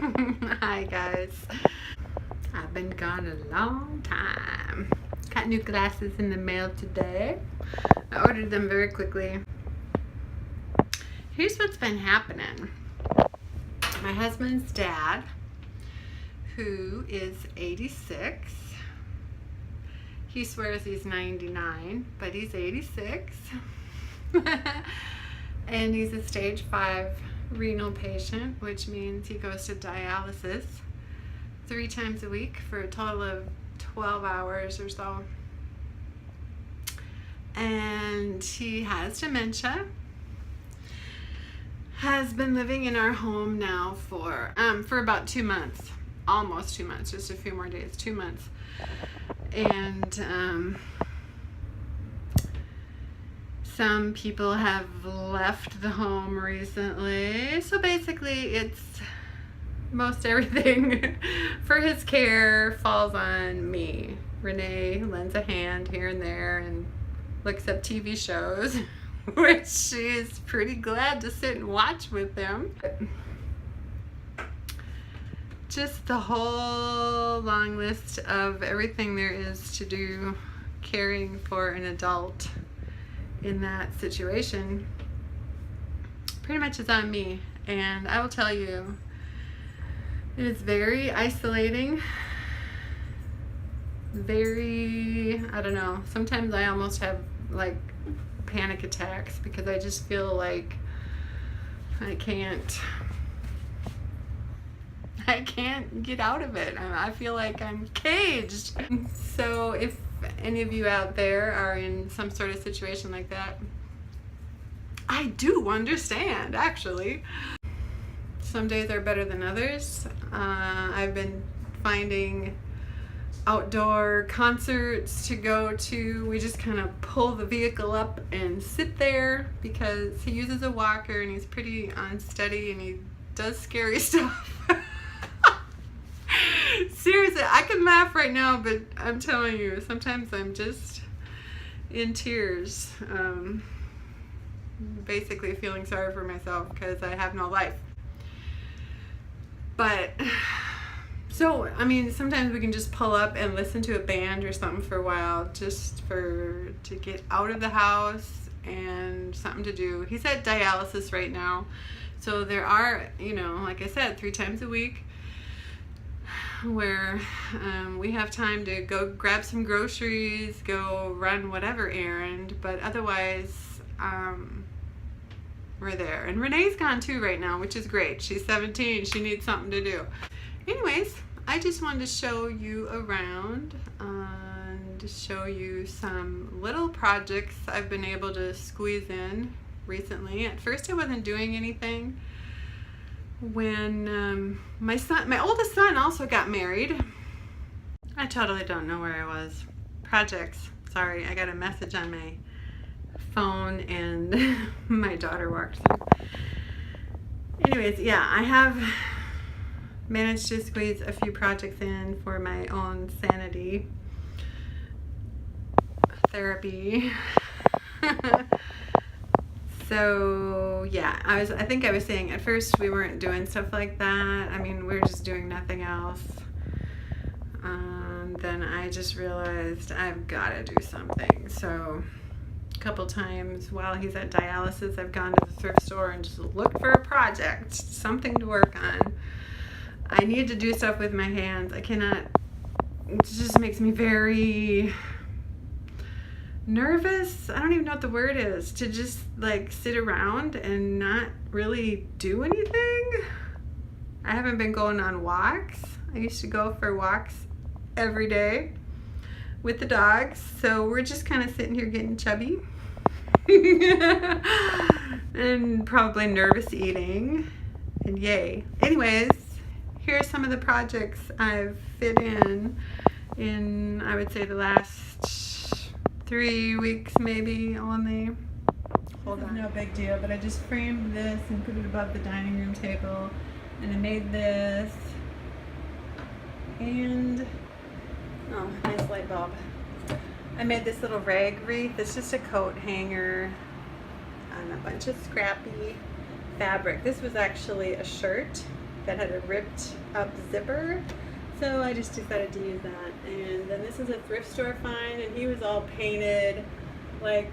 Hi guys. I've been gone a long time. Got new glasses in the mail today. I ordered them very quickly. Here's what's been happening. My husband's dad, who is 86, he swears he's 99, but he's 86. And he's a stage 5 renal patient, which means he goes to dialysis 3 times a week for a total of 12 hours or so. And he has dementia. Has been living in our home now for about 2 months, almost 2 months, just a few more days, 2 months. And some people have left the home recently, so basically it's most everything for his care falls on me. Renee lends a hand here and there and looks up TV shows, which she is pretty glad to sit and watch with him. Just the whole long list of everything there is to do caring for an adult in that situation pretty much is on me. And I will tell you, it is very isolating, very, I don't know, sometimes I almost have like panic attacks because I just feel like I can't get out of it. I feel like I'm caged. So if any of you out there are in some sort of situation like that, I do understand, actually. Some days are better than others. I've been finding outdoor concerts to go to. We just kind of pull the vehicle up and sit there because he uses a walker and he's pretty unsteady and he does scary stuff. Seriously, I can laugh right now, but I'm telling you, sometimes I'm just in tears, basically feeling sorry for myself because I have no life. But so, I mean, sometimes we can just pull up and listen to a band or something for a while, just to get out of the house and something to do. He's at dialysis right now, so there are, like I said, 3 times a week where we have time to go grab some groceries, go run whatever errand, but otherwise we're there. And Renee's gone too right now, which is great. She's 17, she needs something to do. Anyways, I just wanted to show you around and show you some little projects I've been able to squeeze in recently. At first I wasn't doing anything. When my oldest son also got married. I totally don't know where I was. Projects. Sorry, I got a message on my phone and my daughter walked through. Anyways, yeah, I have managed to squeeze a few projects in for my own sanity therapy. So yeah, I think I was saying at first we weren't doing stuff like that. I mean, we were just doing nothing else. Then I just realized I've got to do something. So a couple times while he's at dialysis, I've gone to the thrift store and just looked for a project, something to work on. I need to do stuff with my hands. I cannot, it just makes me very nervous. I don't even know what the word is, to just like sit around and not really do anything. I haven't been going on walks. I used to go for walks every day with the dogs, so we're just kind of sitting here getting chubby and probably nervous eating, and yay. Anyways, here's some of the projects I've fit in I would say the last 3 weeks maybe only. Hold on. No big deal, but I just framed this and put it above the dining room table, and I made this, and oh, nice light bulb. I made this little rag wreath. It's just a coat hanger on a bunch of scrappy fabric. This was actually a shirt that had a ripped up zipper. So I just decided to use that. And then this is a thrift store find, and he was all painted, like,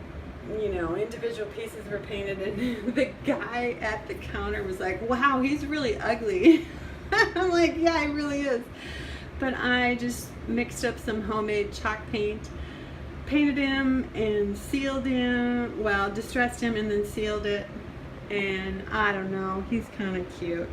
you know, individual pieces were painted, and the guy at the counter was like, wow, he's really ugly. I'm like, yeah, he really is. But I just mixed up some homemade chalk paint, painted him and sealed him, well, distressed him and then sealed it. And I don't know, he's kind of cute.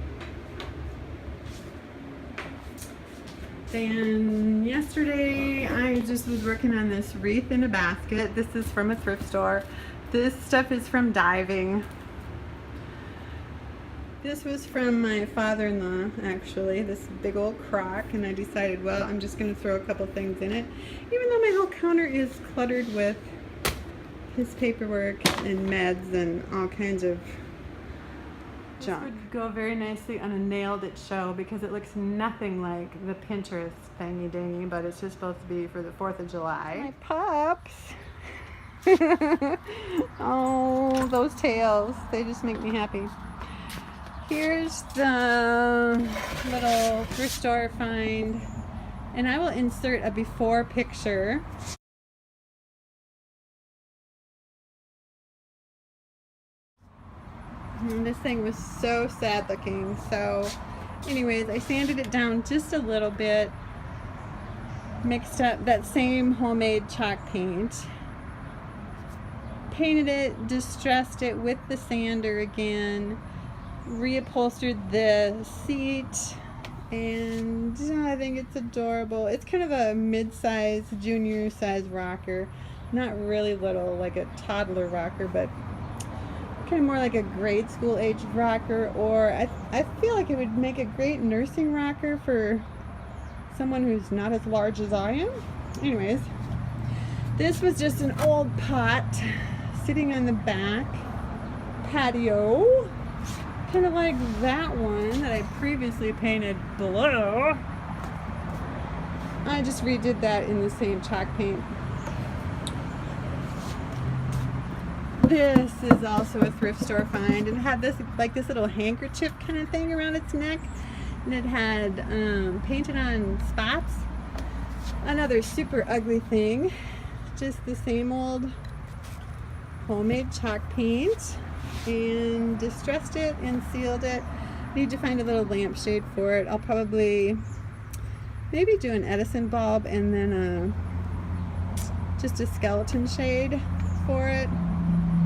Then yesterday I just was working on this wreath in a basket. This is from a thrift store. This stuff is from diving. This was from my father-in-law, actually, this big old crock, and I decided, well, I'm just going to throw a couple things in it, even though my whole counter is cluttered with his paperwork and meds and all kinds of junk. This would go very nicely on a nailed it show because it looks nothing like the Pinterest thingy dingy, but it's just supposed to be for the 4th of July. My pups. Oh, those tails, they just make me happy. Here's the little thrift store find, and I will insert a before picture. And this thing was so sad looking. So anyways, I sanded it down just a little bit, mixed up that same homemade chalk paint, painted it, distressed it with the sander again, reupholstered the seat, and I think it's adorable. It's kind of a mid-size, junior size rocker, not really little like a toddler rocker, but kind of more like a grade school age rocker, or I feel like it would make a great nursing rocker for someone who's not as large as I am. Anyways, this was just an old pot sitting on the back patio, kind of like that one that I previously painted blue. I just redid that in the same chalk paint. This is also a thrift store find, and it had this like this little handkerchief kind of thing around its neck, and it had painted on spots. Another super ugly thing, just the same old homemade chalk paint, and distressed it and sealed it. Need to find a little lampshade for it. I'll probably maybe do an Edison bulb and then just a skeleton shade for it.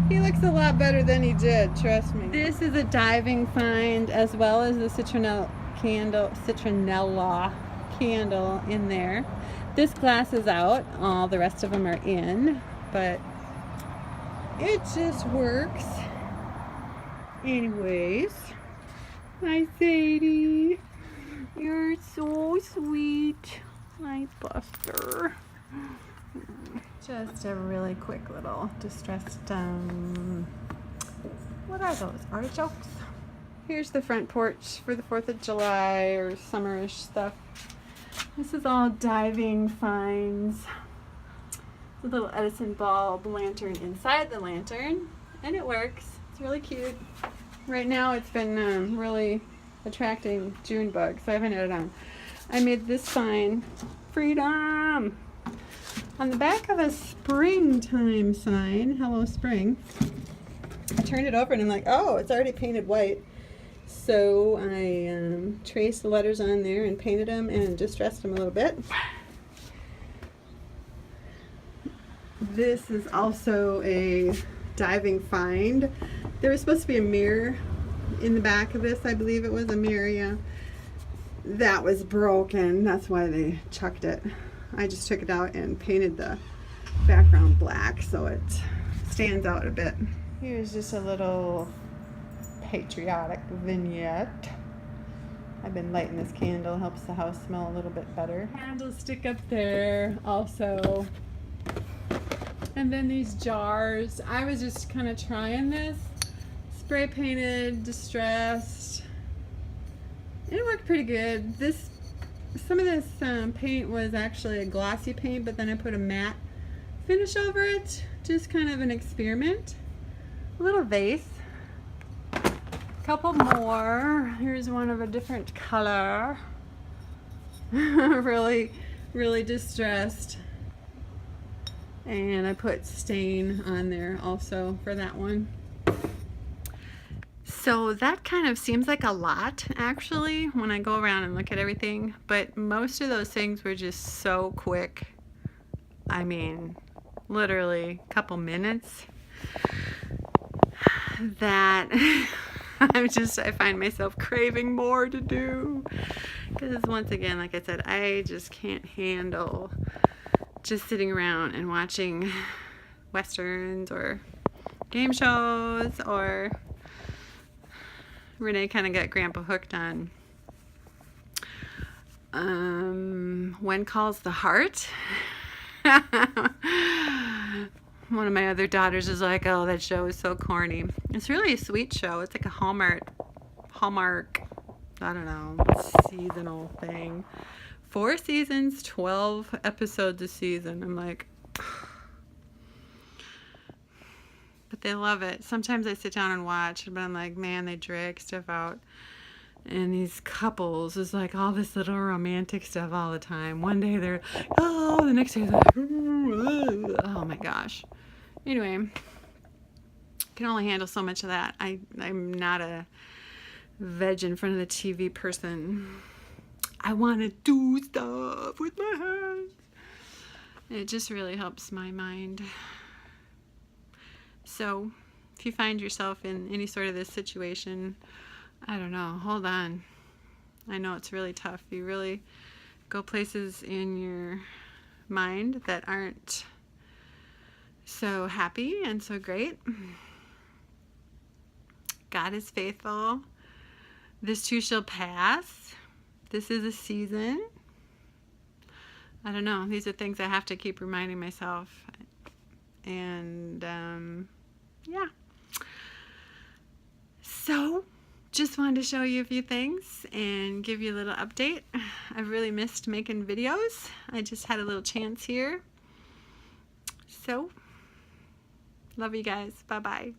He looks a lot better than he did, trust me. This is a diving find, as well as the citronella candle in there. This glass is out, all the rest of them are in, but it just works. Anyways, hi Sadie, you're so sweet, my Buster. Just a really quick little distressed, what are those, artichokes? Here's the front porch for the 4th of July or summerish stuff. This is all diving finds. It's a little Edison bulb lantern inside the lantern, and it works. It's really cute. Right now it's been really attracting June bugs, so I haven't had it on. I made this sign, freedom, on the back of a springtime sign, hello spring. I turned it over and I'm like, oh, it's already painted white. So I traced the letters on there and painted them and distressed them a little bit. This is also a diving find. There was supposed to be a mirror in the back of this. I believe it was a mirror, yeah. That was broken. That's why they chucked it. I just took it out and painted the background black so it stands out a bit. Here's just a little patriotic vignette. I've been lighting this candle, helps the house smell a little bit better. Candlestick up there also. And then these jars. I was just kind of trying this. Spray painted, distressed. It worked pretty good. Some of this paint was actually a glossy paint, but then I put a matte finish over it. Just kind of an experiment. A little vase. Couple more. Here's one of a different color. really, really distressed. And I put stain on there also for that one. So that kind of seems like a lot, actually, when I go around and look at everything. But most of those things were just so quick. I mean, literally a couple minutes. That I find myself craving more to do. Because once again, like I said, I just can't handle just sitting around and watching westerns or game shows, or Renee kind of got Grandpa hooked on When Calls the Heart. One of my other daughters is like, oh, that show is so corny. It's really a sweet show. It's like a Hallmark, I don't know, seasonal thing. 4 seasons, 12 episodes a season. I'm like, but they love it. Sometimes I sit down and watch, but I'm like, man, they drag stuff out. And these couples is like all this little romantic stuff all the time. One day they're, oh, the next day they're like, oh my gosh. Anyway, can only handle so much of that. I'm not a veg in front of the TV person. I want to do stuff with my hands. It just really helps my mind. So if you find yourself in any sort of this situation, I don't know, hold on. I know it's really tough. You really go places in your mind that aren't so happy and so great. God is faithful. This too shall pass. This is a season. I don't know. These are things I have to keep reminding myself. And yeah. So just wanted to show you a few things and give you a little update. I've really missed making videos. I just had a little chance here. So, love you guys. Bye-bye.